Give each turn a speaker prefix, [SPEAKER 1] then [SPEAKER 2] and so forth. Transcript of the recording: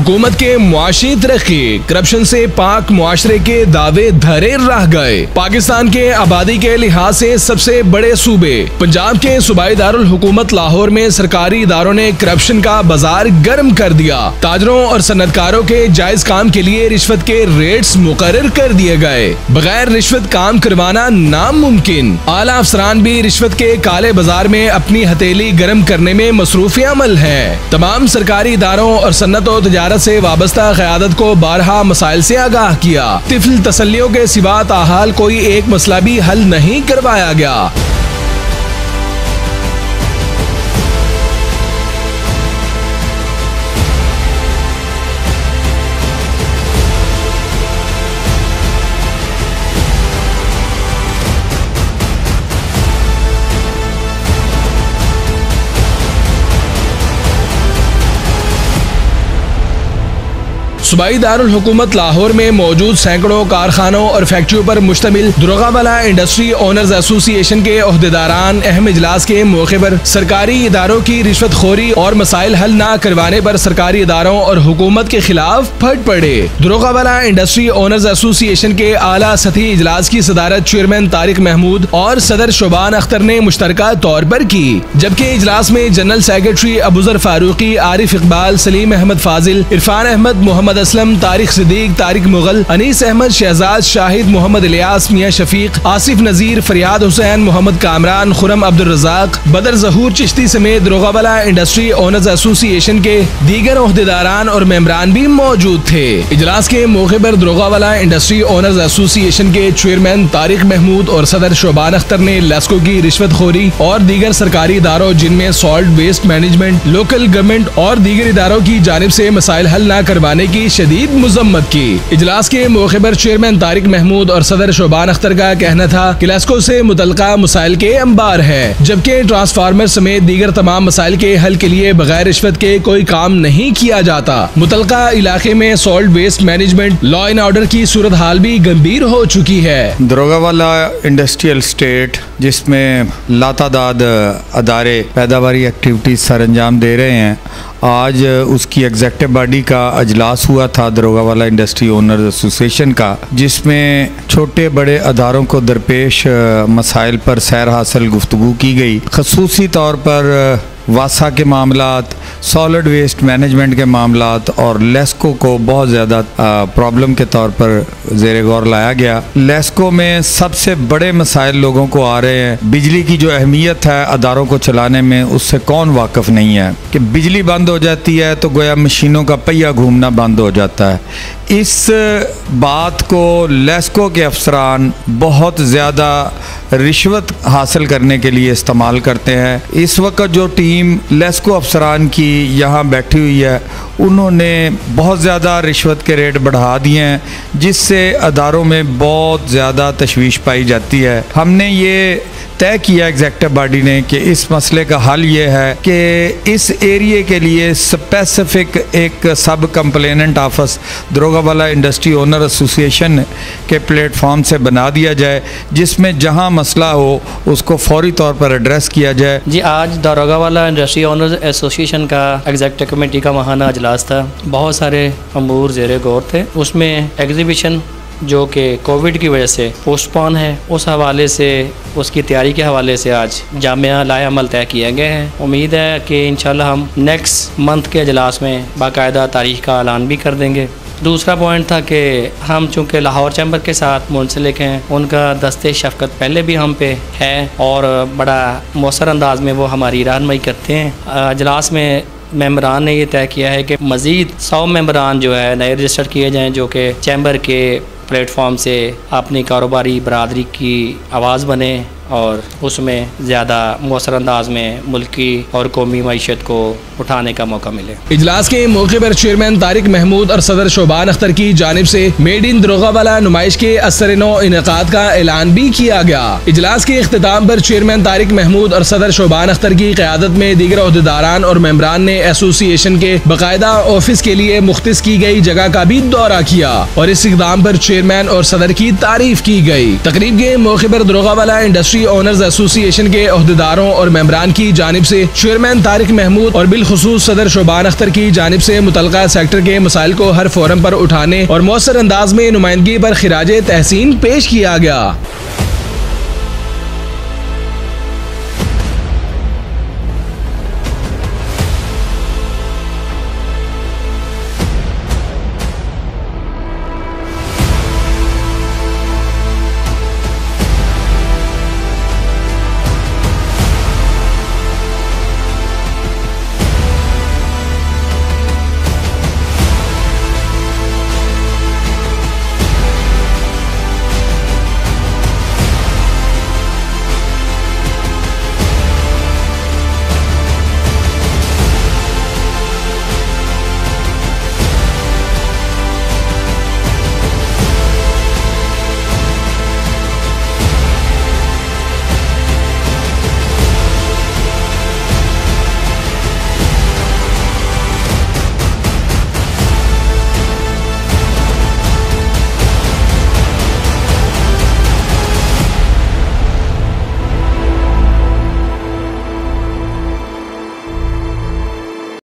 [SPEAKER 1] हुकूमत के मुआशी तरक्की करप्शन से पाक मुआशरे के दावे धरे रह गए। पाकिस्तान के आबादी के लिहाज से सबसे बड़े सूबे पंजाब के सूबाई दारुल हुकूमत लाहौर में सरकारी इदारों ने करप्शन का बाजार गर्म कर दिया। ताजरों और सनतकारों के जायज काम के लिए रिश्वत के रेट्स मुकर्रर कर दिए गए। बगैर रिश्वत काम करवाना नामुमकिन। आला अफसरान भी रिश्वत के काले बाजार में अपनी हथेली गर्म करने में मसरूफ अमल है। तमाम सरकारी इदारों और सन्नत और तजारत से वाबस्ता क़यादत को बारहा मसाइल से आगाह किया। तिफल तसल्लियों के सिवा ताहाल कोई एक मसला भी हल नहीं करवाया गया। सूबाई दारुल हुकूमत लाहौर में मौजूद सैकड़ों कारखानों और फैक्ट्रियों पर मुश्तमिल दुरोगावाला इंडस्ट्री ओनर्स एसोसिएशन के ओहदेदारान अहम इजलास के मौके पर सरकारी इदारों की रिश्वत खोरी और मसाइल हल न करवाने पर सरकारी इदारों और हुकूमत के खिलाफ फट पड़े। दुरोगावाला इंडस्ट्री ओनर्स एसोसिएशन के आला सतही इजलास की सदारत चेयरमैन तारिक महमूद और सदर शोबान अख्तर ने मुश्तरका तौर पर की, जबकि इजलास में जनरल सेक्रेटरी अबूजर फारूकी, आरिफ इकबाल, सलीम अहमद फाजिल, इरफान अहमद, मोहम्मद असलम, तारिक सिद्दीक, तारिक मुगल, अनीस अहमद, शहजाद शाहिद, मोहम्मद इलियास, मियां शफीक, आसिफ नजीर, फरियाद हुसैन, मोहम्मद कामरान, खुरम अब्दुल रज़ाक, बदर ज़हूर चिश्ती समेत दुरोगावाला इंडस्ट्री ओनर्स एसोसिएशन के दीगर ओहदेदारान और मेंबरान भी मौजूद थे। इजलास के मौके पर दुरोगावाला इंडस्ट्री ओनर्स एसोसिएशन के चेयरमैन तारिक महमूद और सदर शोबान अख्तर ने लेस्को की रिश्वतखोरी और दीगर सरकारी इदारों जिनमें solid waste management, local government और दीगर इदारों की जानिब से मसाइल हल न करवाने की शदीद मुजम्मत की। इजलास के मौके पर चेयरमैन तारिक महमूद और सदर शोबान अख्तर का कहना था कि लेस्को से मुतल्लिका मसाइल के अंबार है, जबकि ट्रांसफार्मर समेत दीगर तमाम मसाइल के हल के लिए बगैर रिश्वत के कोई काम नहीं किया जाता। मुतल्लिका इलाके में solid waste management, law and order की सूरत हाल भी गंभीर हो चुकी है।
[SPEAKER 2] दुरोगावाला इंडस्ट्रियल स्टेट जिसमें लातादाद अदारे पैदावारी एक्टिविटीज सर अंजाम दे रहे हैं, आज उसकी एग्जेक्टिव बॉडी का अजलास हुआ था दुरोगावाला इंडस्ट्री ओनर्स एसोसिएशन का, जिसमें छोटे बड़े अदारों को दरपेश मसाइल पर सैर हासिल गुफ्तगू की गई। खसूसी तौर पर वासा के मामलात, सॉलिड वेस्ट मैनेजमेंट के मामलात और लेस्को को बहुत ज़्यादा प्रॉब्लम के तौर पर ज़ेरे गौर लाया गया। लेस्को में सबसे बड़े मसाइल लोगों को आ रहे हैं। बिजली की जो अहमियत है अदारों को चलाने में, उससे कौन वाकिफ़ नहीं है कि बिजली बंद हो जाती है तो गोया मशीनों का पहिया घूमना बंद हो जाता है। इस बात को लेस्को के अफसरान बहुत ज़्यादा रिश्वत हासिल करने के लिए इस्तेमाल करते हैं। इस वक्त जो टीम लेस्को अफसरान की यहाँ बैठी हुई है, उन्होंने बहुत ज़्यादा रिश्वत के रेट बढ़ा दिए हैं, जिससे अदारों में बहुत ज़्यादा तशवीश पाई जाती है। हमने ये तय किया एग्जेक्टिव बॉडी ने कि इस मसले का हल ये है कि इस एरिए के लिए स्पेसिफिक एक सब कंप्लेनेंट ऑफिस दुरोगावाला इंडस्ट्री ओनर एसोसिएशन के प्लेटफॉर्म से बना दिया जाए, जिसमें जहां मसला हो उसको फौरी तौर पर एड्रेस किया जाए।
[SPEAKER 3] जी, आज दुरोगावाला इंडस्ट्री ओनर्स एसोसिएशन का एग्जेक्टिव कमेटी का माहाना अजलास था। बहुत सारे अमूर ज़ेरे गौर थे। उसमें एग्जीबिशन जो कि कोविड की वजह से पोस्टपोन है, उस हवाले से उसकी तैयारी के हवाले से आज जामिया लाए अमल तय किए गए हैं। उम्मीद है कि इंशाल्लाह हम नेक्स्ट मंथ के अजलास में बाकायदा तारीख का ऐलान भी कर देंगे। दूसरा पॉइंट था कि हम चूँकि लाहौर चैम्बर के साथ मुंसलिक हैं, उनका दस्ते शफ़क़त पहले भी हम पे है और बड़ा मौसर अंदाज में वो हमारी रहनुमाई करते हैं। अजलास में मेंबरान ने ये तय किया है कि मज़ीद 100 मेंबरान जो है नए रजिस्टर किए जाएँ, जो कि चैम्बर के प्लेटफॉर्म से अपनी कारोबारी बरादरी की आवाज़ बने और उसमें ज़्यादा मौसर अंदाज में मुल्की और कौमी मईशत को उठाने का मौका मिले।
[SPEAKER 1] इजलास के मौके पर चेयरमैन तारिक महमूद और सदर शोबान अख्तर की जानिब से मेड इन दुरोगावाला नुमाइश के असर-ए-नौ इनेकाद का ऐलान भी किया गया। इजलास के इख्तिताम पर चेयरमैन तारिक महमूद और सदर शोबान अख्तर की क़यादत में दीगर ओहदेदारान और मेंबरान ने एसोसिएशन के बाकायदा ऑफिस के लिए मुख्तस की गई जगह का भी दौरा किया और इस इक़दाम पर चेयरमैन और सदर की तारीफ की गई। तकरीब के मौके पर दुरोगावाला इंडस्ट्री इंडस्ट्री ओनर्स एसोसिएशन के अहदेदारों और मेंबरान की जानिब से चेयरमैन तारिक महमूद और बिलखुसूस सदर शोबान अख्तर की जानिब से मुतलका सेक्टर के मसाइल को हर फोरम पर उठाने और मौसर अंदाज में नुमाइंदगी पर खिराज तहसीन पेश किया गया।